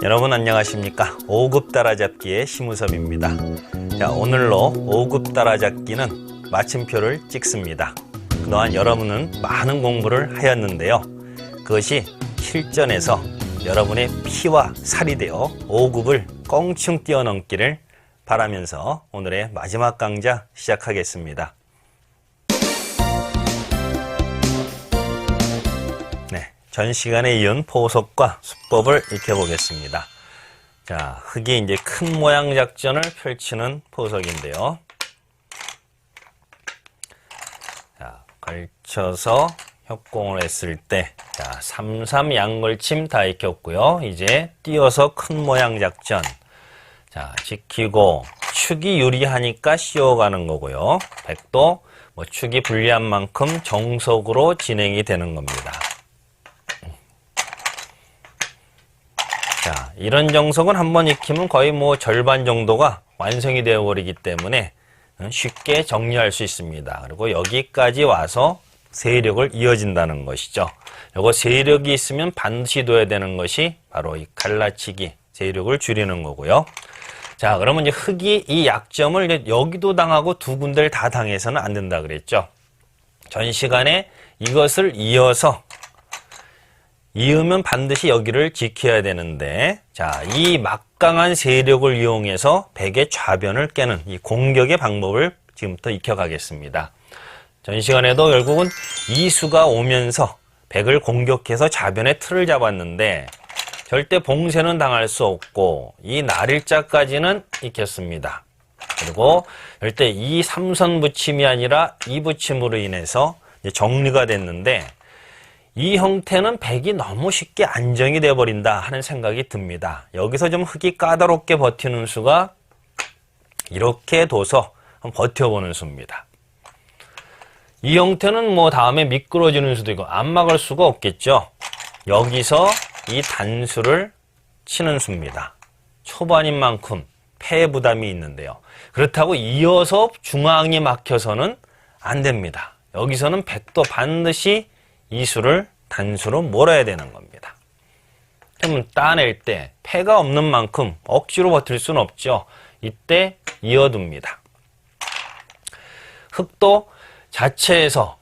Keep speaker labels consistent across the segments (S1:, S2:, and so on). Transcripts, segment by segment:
S1: 여러분 안녕하십니까? 5급 따라잡기의 심우섭입니다. 자, 오늘로 5급 따라잡기는 마침표를 찍습니다. 그동안 여러분은 많은 공부를 하였는데요. 그것이 실전에서 여러분의 피와 살이 되어 5급을 껑충 뛰어넘기를 바라면서 오늘의 마지막 강좌 시작하겠습니다. 전 시간에 이은 포석과 수법을 익혀보겠습니다. 자, 흙이 이제 큰 모양 작전을 펼치는 포석인데요. 자, 걸쳐서 협공을 했을 때, 자, 3-3 양걸침 다 익혔고요. 이제 띄어서 큰 모양 작전. 자, 지키고, 축이 유리하니까 씌워가는 거고요. 백도, 축이 불리한 만큼 정석으로 진행이 되는 겁니다. 자, 이런 정석은 한번 익히면 거의 절반 정도가 완성이 되어버리기 때문에 쉽게 정리할 수 있습니다. 그리고 여기까지 와서 세력을 이어진다는 것이죠. 요거 세력이 있으면 반드시 둬야 되는 것이 바로 이 갈라치기, 세력을 줄이는 거고요. 자, 그러면 이제 흙이 이 약점을 이제 여기도 당하고 두 군데를 다 당해서는 안 된다 그랬죠. 전 시간에 이것을 이으면 반드시 여기를 지켜야 되는데, 자, 이 막강한 세력을 이용해서 백의 좌변을 깨는 이 공격의 방법을 지금부터 익혀가겠습니다. 전 시간에도 결국은 이수가 오면서 백을 공격해서 좌변의 틀을 잡았는데 절대 봉쇄는 당할 수 없고 이 날일자까지는 익혔습니다. 그리고 절대 이 삼선 붙임이 아니라 이 붙임으로 인해서 이제 정리가 됐는데 이 형태는 백이 너무 쉽게 안정이 돼버린다 하는 생각이 듭니다. 여기서 좀 흙이 까다롭게 버티는 수가 이렇게 둬서 한번 버텨보는 수입니다. 이 형태는 다음에 미끄러지는 수도 있고 안 막을 수가 없겠죠. 여기서 이 단수를 치는 수입니다. 초반인 만큼 폐 부담이 있는데요. 그렇다고 이어서 중앙이 막혀서는 안 됩니다. 여기서는 백도 반드시 이수를 단수로 몰아야 되는 겁니다. 그러면 따낼 때 폐가 없는 만큼 억지로 버틸 수는 없죠. 이때 이어둡니다. 흙도 자체에서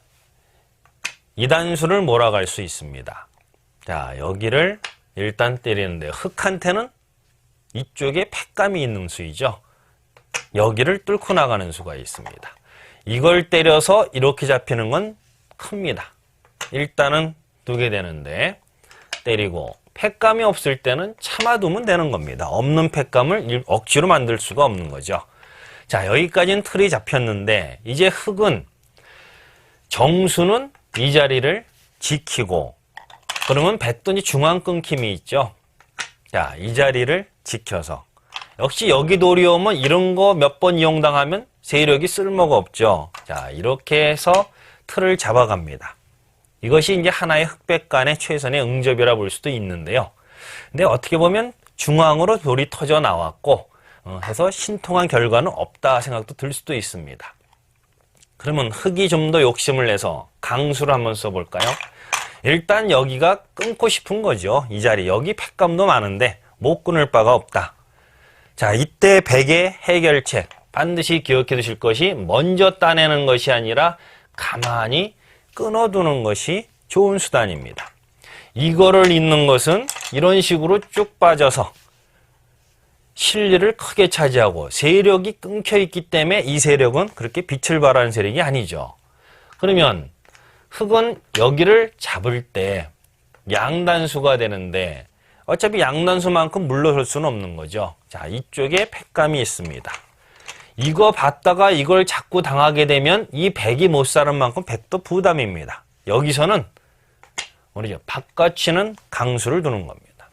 S1: 이 단수를 몰아갈 수 있습니다. 자, 여기를 일단 때리는데 흙한테는 이쪽에 폐감이 있는 수이죠. 여기를 뚫고 나가는 수가 있습니다. 이걸 때려서 이렇게 잡히는 건 큽니다. 일단은 두게 되는데 때리고 폐감이 없을 때는 참아두면 되는 겁니다. 없는 폐감을 억지로 만들 수가 없는 거죠. 자, 여기까지는 틀이 잡혔는데 이제 흙은 정수는 이 자리를 지키고 그러면 백도 중앙 끊김이 있죠. 자, 이 자리를 지켜서 역시 여기 돌이 오면 이런 거 몇 번 이용당하면 세력이 쓸모가 없죠. 자, 이렇게 해서 틀을 잡아갑니다. 이것이 이제 하나의 흑백 간의 최선의 응접이라 볼 수도 있는데요. 근데 어떻게 보면 중앙으로 돌이 터져 나왔고 해서 신통한 결과는 없다 생각도 들 수도 있습니다. 그러면 흙이 좀 더 욕심을 내서 강수를 한번 써볼까요? 일단 여기가 끊고 싶은 거죠. 이 자리 여기 폐감도 많은데 못 끊을 바가 없다. 자, 이때 백의 해결책 반드시 기억해 두실 것이 먼저 따내는 것이 아니라 가만히 끊어두는 것이 좋은 수단입니다. 이거를 잇는 것은 이런 식으로 쭉 빠져서 실리를 크게 차지하고 세력이 끊겨 있기 때문에 이 세력은 그렇게 빛을 발하는 세력이 아니죠. 그러면 흙은 여기를 잡을 때 양단수가 되는데 어차피 양단수만큼 물러설 수는 없는 거죠. 자, 이쪽에 폐감이 있습니다. 이거 받다가 이걸 자꾸 당하게 되면 이 백이 못 사는 만큼 백도 부담입니다. 여기서는 우리 바꿔치는 강수를 두는 겁니다.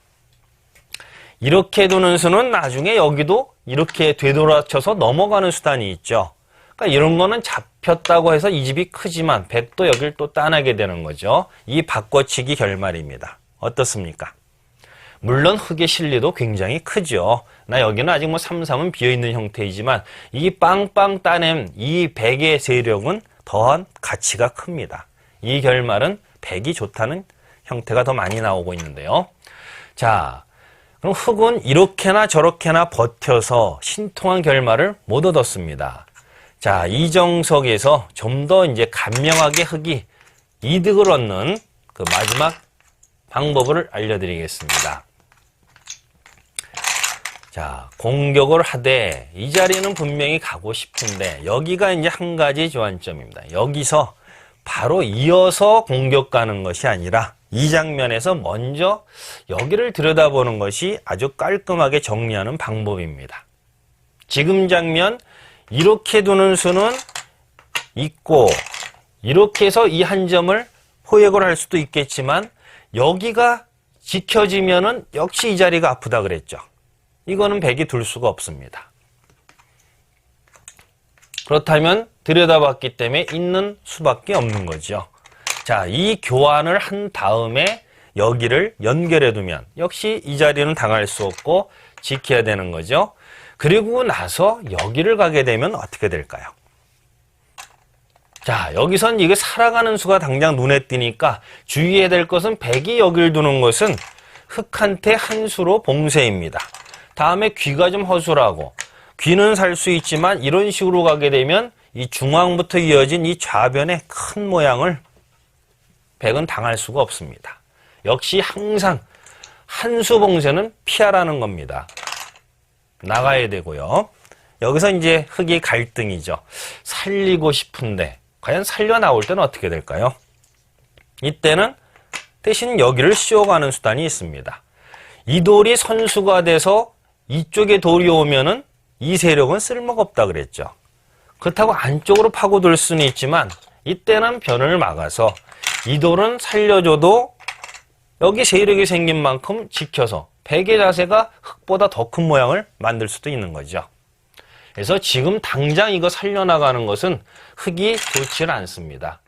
S1: 이렇게 두는 수는 나중에 여기도 이렇게 되돌아쳐서 넘어가는 수단이 있죠. 그러니까 이런 거는 잡혔다고 해서 이 집이 크지만 백도 여길 또 따내게 되는 거죠. 이 바꿔치기 결말입니다. 어떻습니까? 물론 흙의 실리도 굉장히 크죠. 나 여기는 아직 3-3은 비어있는 형태이지만 이 빵빵 따낸 이 백의 세력은 더한 가치가 큽니다. 이 결말은 백이 좋다는 형태가 더 많이 나오고 있는데요. 자, 그럼 흑은 이렇게나 저렇게나 버텨서 신통한 결말을 못 얻었습니다. 자, 이정석에서 좀 더 이제 간명하게 흑이 이득을 얻는 그 마지막 방법을 알려드리겠습니다. 자, 공격을 하되 이 자리는 분명히 가고 싶은데 여기가 이제 한 가지 조안점입니다. 여기서 바로 이어서 공격 가는 것이 아니라 이 장면에서 먼저 여기를 들여다보는 것이 아주 깔끔하게 정리하는 방법입니다. 지금 장면 이렇게 두는 수는 있고 이렇게 해서 이 한 점을 포획을 할 수도 있겠지만 여기가 지켜지면은 역시 이 자리가 아프다 그랬죠. 이거는 백이 둘 수가 없습니다. 그렇다면 들여다봤기 때문에 있는 수밖에 없는 거죠. 자, 이 교환을 한 다음에 여기를 연결해 두면 역시 이 자리는 당할 수 없고 지켜야 되는 거죠. 그리고 나서 여기를 가게 되면 어떻게 될까요? 자, 여기선 이게 살아가는 수가 당장 눈에 띄니까 주의해야 될 것은 백이 여기를 두는 것은 흑한테 한 수로 봉쇄입니다. 다음에 귀가 좀 허술하고 귀는 살 수 있지만 이런 식으로 가게 되면 이 중앙부터 이어진 이 좌변의 큰 모양을 백은 당할 수가 없습니다. 역시 항상 한 수 봉쇄는 피하라는 겁니다. 나가야 되고요. 여기서 이제 흑이 갈등이죠. 살리고 싶은데 과연 살려 나올 때는 어떻게 될까요? 이때는 대신 여기를 씌워가는 수단이 있습니다. 이 돌이 선수가 돼서 이쪽에 돌이 오면은 이 세력은 쓸모가 없다 그랬죠. 그렇다고 안쪽으로 파고들 수는 있지만 이때는 변을 막아서 이 돌은 살려줘도 여기 세력이 생긴 만큼 지켜서 백의 자세가 흑보다 더 큰 모양을 만들 수도 있는 거죠. 그래서 지금 당장 이거 살려나가는 것은 흑이 좋지 않습니다.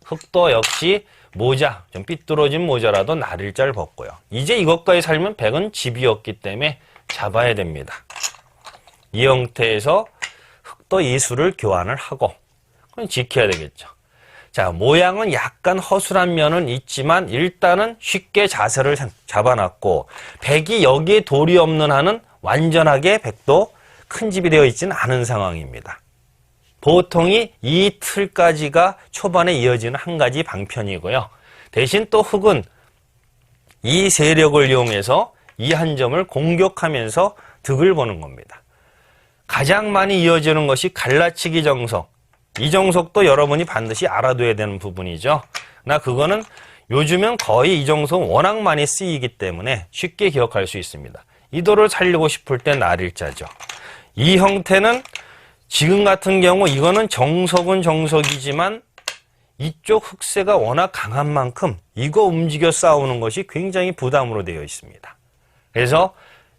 S1: 흑도 역시 모자, 좀 삐뚤어진 모자라도 나릴자를 벗고요. 이제 이것까지 살면 백은 집이었기 때문에 잡아야 됩니다. 이 형태에서 흑도 이 수를 교환을 하고 그럼 지켜야 되겠죠. 자, 모양은 약간 허술한 면은 있지만 일단은 쉽게 자세를 잡아놨고 백이 여기에 돌이 없는 한은 완전하게 백도 큰 집이 되어 있지는 않은 상황입니다. 보통이 이 틀까지가 초반에 이어지는 한 가지 방편이고요. 대신 또 흑은 이 세력을 이용해서 이 한 점을 공격하면서 득을 보는 겁니다. 가장 많이 이어지는 것이 갈라치기 정석. 이 정석도 여러분이 반드시 알아둬야 되는 부분이죠. 나 그거는 요즘은 거의 이 정석은 워낙 많이 쓰이기 때문에 쉽게 기억할 수 있습니다. 이 돌을 살리고 싶을 때 날일자죠. 이 형태는 지금 같은 경우 이거는 정석은 정석이지만 이쪽 흑세가 워낙 강한 만큼 이거 움직여 싸우는 것이 굉장히 부담으로 되어 있습니다. 그래서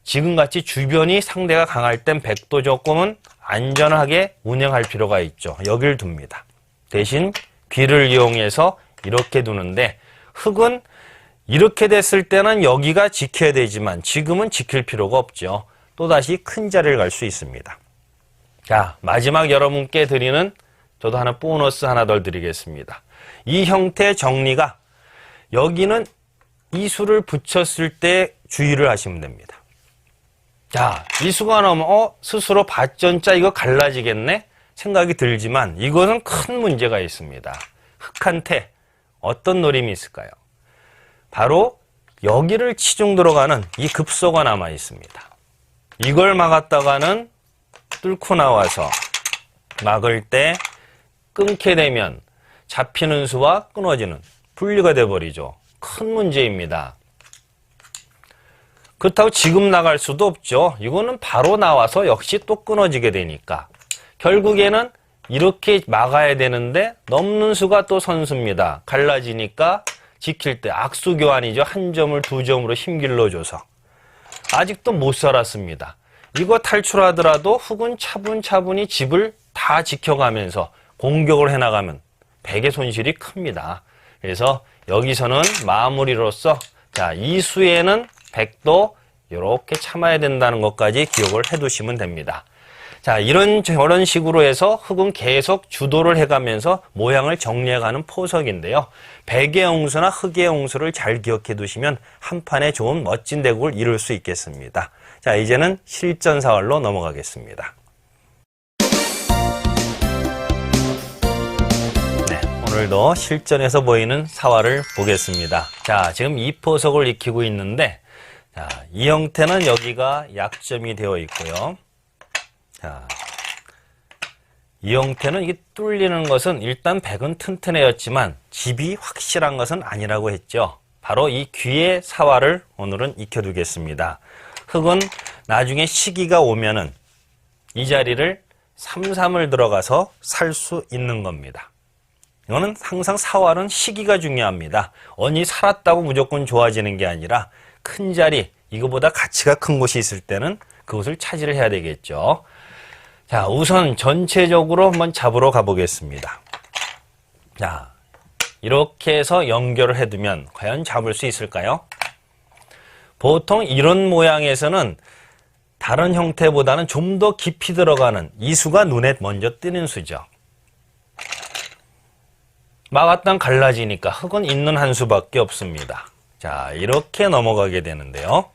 S1: 지금같이 주변이 상대가 강할 땐 백도 조금은 안전하게 운영할 필요가 있죠. 여길 둡니다. 대신 귀를 이용해서 이렇게 두는데 흑은 이렇게 됐을 때는 여기가 지켜야 되지만 지금은 지킬 필요가 없죠. 또다시 큰 자리를 갈 수 있습니다. 자, 마지막 여러분께 드리는 저도 하나 보너스 하나 더 드리겠습니다. 이 형태의 정리가 여기는 이 수를 붙였을 때 주의를 하시면 됩니다. 자, 이 수가 나오면 스스로 밭전자 이거 갈라지겠네 생각이 들지만 이거는 큰 문제가 있습니다. 흑한테 어떤 노림이 있을까요? 바로 여기를 치중 들어가는 이 급소가 남아 있습니다. 이걸 막았다가는 뚫고 나와서 막을 때 끊게 되면 잡히는 수와 끊어지는 분리가 돼버리죠. 큰 문제입니다. 그렇다고 지금 나갈 수도 없죠. 이거는 바로 나와서 역시 또 끊어지게 되니까 결국에는 이렇게 막아야 되는데 넘는 수가 또 선수입니다. 갈라지니까 지킬 때 악수 교환이죠. 한 점을 두 점으로 힘길러줘서 아직도 못 살았습니다. 이거 탈출하더라도 흑은 차분차분히 집을 다 지켜가면서 공격을 해나가면 백의 손실이 큽니다. 그래서 여기서는 마무리로서 자, 이 수에는 백도 이렇게 참아야 된다는 것까지 기억을 해두시면 됩니다. 자, 저런 식으로 해서 흙은 계속 주도를 해가면서 모양을 정리해가는 포석인데요. 백의 홍수나 흙의 홍수를 잘 기억해 두시면 한 판에 좋은 멋진 대국을 이룰 수 있겠습니다. 자, 이제는 실전 사활로 넘어가겠습니다. 네, 오늘도 실전에서 보이는 사활을 보겠습니다. 자, 지금 이 포석을 익히고 있는데, 자, 이 형태는 여기가 약점이 되어 있고요. 자, 이 형태는 이게 뚫리는 것은 일단 백은 튼튼해졌지만 집이 확실한 것은 아니라고 했죠. 바로 이 귀의 사활을 오늘은 익혀두겠습니다. 흙은 나중에 시기가 오면은 이 자리를 삼삼을 들어가서 살 수 있는 겁니다. 이거는 항상 사활은 시기가 중요합니다. 언이 살았다고 무조건 좋아지는 게 아니라 큰 자리, 이거보다 가치가 큰 곳이 있을 때는 그것을 차지를 해야 되겠죠. 자, 우선 전체적으로 한번 잡으러 가보겠습니다. 자, 이렇게 해서 연결을 해두면 과연 잡을 수 있을까요? 보통 이런 모양에서는 다른 형태보다는 좀 더 깊이 들어가는 이 수가 눈에 먼저 띄는 수죠. 막았다가 갈라지니까 흙은 있는 한 수밖에 없습니다. 자, 이렇게 넘어가게 되는데요.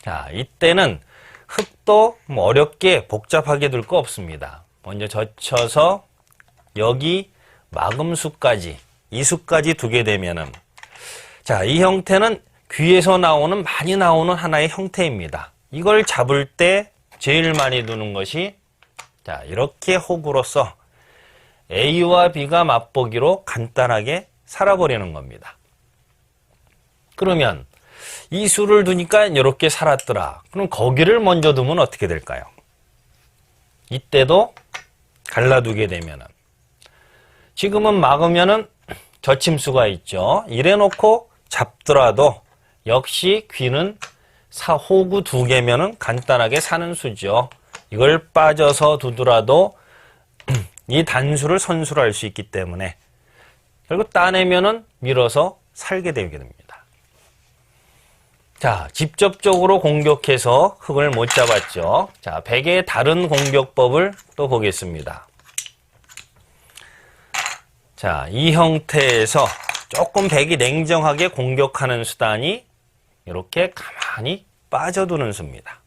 S1: 자, 이때는 흙도 어렵게 복잡하게 둘 거 없습니다. 먼저 젖혀서 여기 마금수까지, 이 수까지 두게 되면은, 자, 이 형태는 귀에서 많이 나오는 하나의 형태입니다. 이걸 잡을 때 제일 많이 두는 것이, 자, 이렇게 호구로서 A와 B가 맛보기로 간단하게 살아버리는 겁니다. 그러면 이 수를 두니까 이렇게 살았더라. 그럼 거기를 먼저 두면 어떻게 될까요? 이때도 갈라두게 되면은, 지금은 막으면은 젖힘수가 있죠. 이래놓고 잡더라도 역시 귀는 호구 두 개면은 간단하게 사는 수죠. 이걸 빠져서 두더라도 이 단수를 선수로 할 수 있기 때문에 결국 따내면은 밀어서 살게 되게 됩니다. 자, 직접적으로 공격해서 흙을 못 잡았죠. 자, 백의 다른 공격법을 또 보겠습니다. 자, 이 형태에서 조금 백이 냉정하게 공격하는 수단이 이렇게 가만히 빠져두는 수입니다.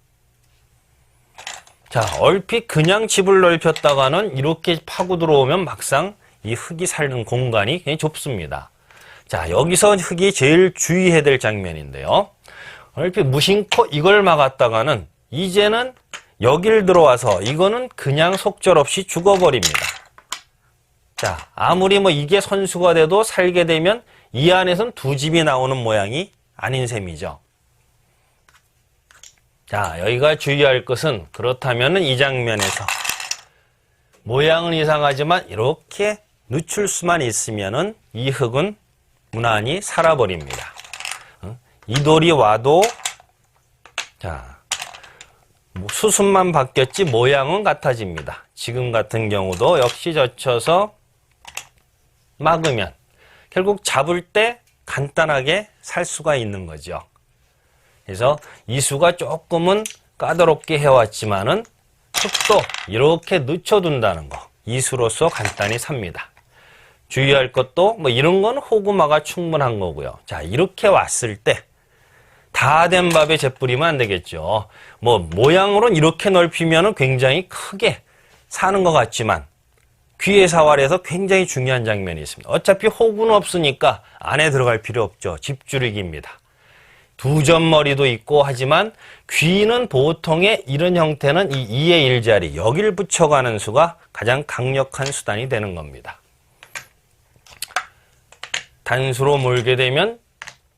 S1: 자, 얼핏 그냥 집을 넓혔다가는 이렇게 파고 들어오면 막상 이 흙이 사는 공간이 굉장히 좁습니다. 자, 여기서 흙이 제일 주의해야 될 장면인데요. 얼핏 무심코 이걸 막았다가는 이제는 여길 들어와서 이거는 그냥 속절없이 죽어버립니다. 자, 아무리 이게 선수가 돼도 살게 되면 이 안에선 두 집이 나오는 모양이 아닌 셈이죠. 자, 여기가 주의할 것은 그렇다면 이 장면에서 모양은 이상하지만 이렇게 늦출 수만 있으면은 이 흙은 무난히 살아버립니다. 이 돌이 와도, 자, 수순만 바뀌었지 모양은 같아집니다. 지금 같은 경우도 역시 젖혀서 막으면 결국 잡을 때 간단하게 살 수가 있는 거죠. 그래서 이 수가 조금은 까다롭게 해왔지만은 흙도 이렇게 늦춰둔다는 거, 이 수로서 간단히 삽니다. 주의할 것도 이런 건 호구마가 충분한 거고요. 자, 이렇게 왔을 때 다 된 밥에 재 뿌리면 안 되겠죠. 모양으로는 이렇게 넓히면 굉장히 크게 사는 것 같지만 귀의 사활에서 굉장히 중요한 장면이 있습니다. 어차피 호구는 없으니까 안에 들어갈 필요 없죠. 집줄이기입니다. 두 점머리도 있고 하지만 귀는 보통의 이런 형태는 이 2의 1자리, 여기를 붙여가는 수가 가장 강력한 수단이 되는 겁니다. 단수로 몰게 되면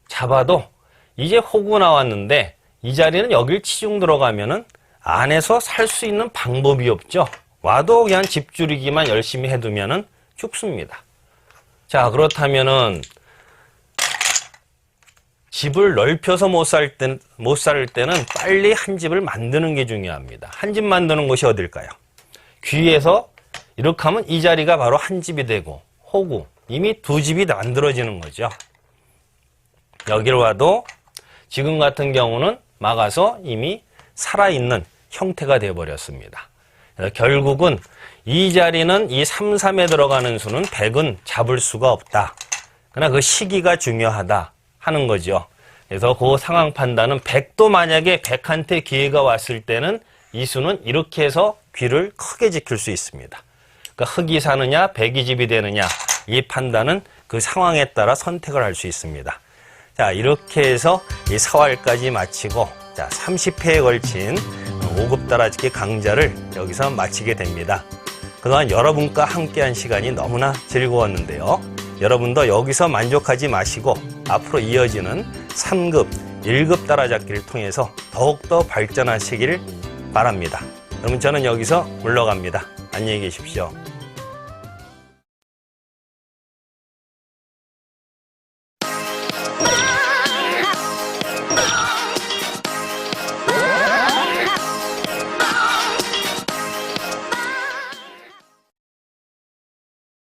S1: 잡아도 이제 호구 나왔는데 이 자리는 여길 치중 들어가면은 안에서 살 수 있는 방법이 없죠. 와도 그냥 집줄이기만 열심히 해두면은 죽습니다. 자, 그렇다면은 집을 넓혀서 못 살 때는 빨리 한 집을 만드는 게 중요합니다. 한 집 만드는 곳이 어딜까요? 귀에서 이렇게 하면 이 자리가 바로 한 집이 되고 호구, 이미 두 집이 만들어지는 거죠. 여기로 와도 지금 같은 경우는 막아서 이미 살아있는 형태가 되어버렸습니다. 결국은 이 자리는 이 3, 3에 들어가는 수는 100은 잡을 수가 없다. 그러나 그 시기가 중요하다 하는 거죠. 그래서 그 상황 판단은 100도 만약에 100한테 기회가 왔을 때는 이 수는 이렇게 해서 귀를 크게 지킬 수 있습니다. 그러니까 흑이 사느냐 100이 집이 되느냐 이 판단은 그 상황에 따라 선택을 할 수 있습니다. 자, 이렇게 해서 이 4활까지 마치고 자, 30회에 걸친 5급 따라잡기 강좌를 여기서 마치게 됩니다. 그동안 여러분과 함께한 시간이 너무나 즐거웠는데요. 여러분도 여기서 만족하지 마시고 앞으로 이어지는 3급, 1급 따라잡기를 통해서 더욱더 발전하시길 바랍니다. 그럼 저는 여기서 물러갑니다. 안녕히 계십시오.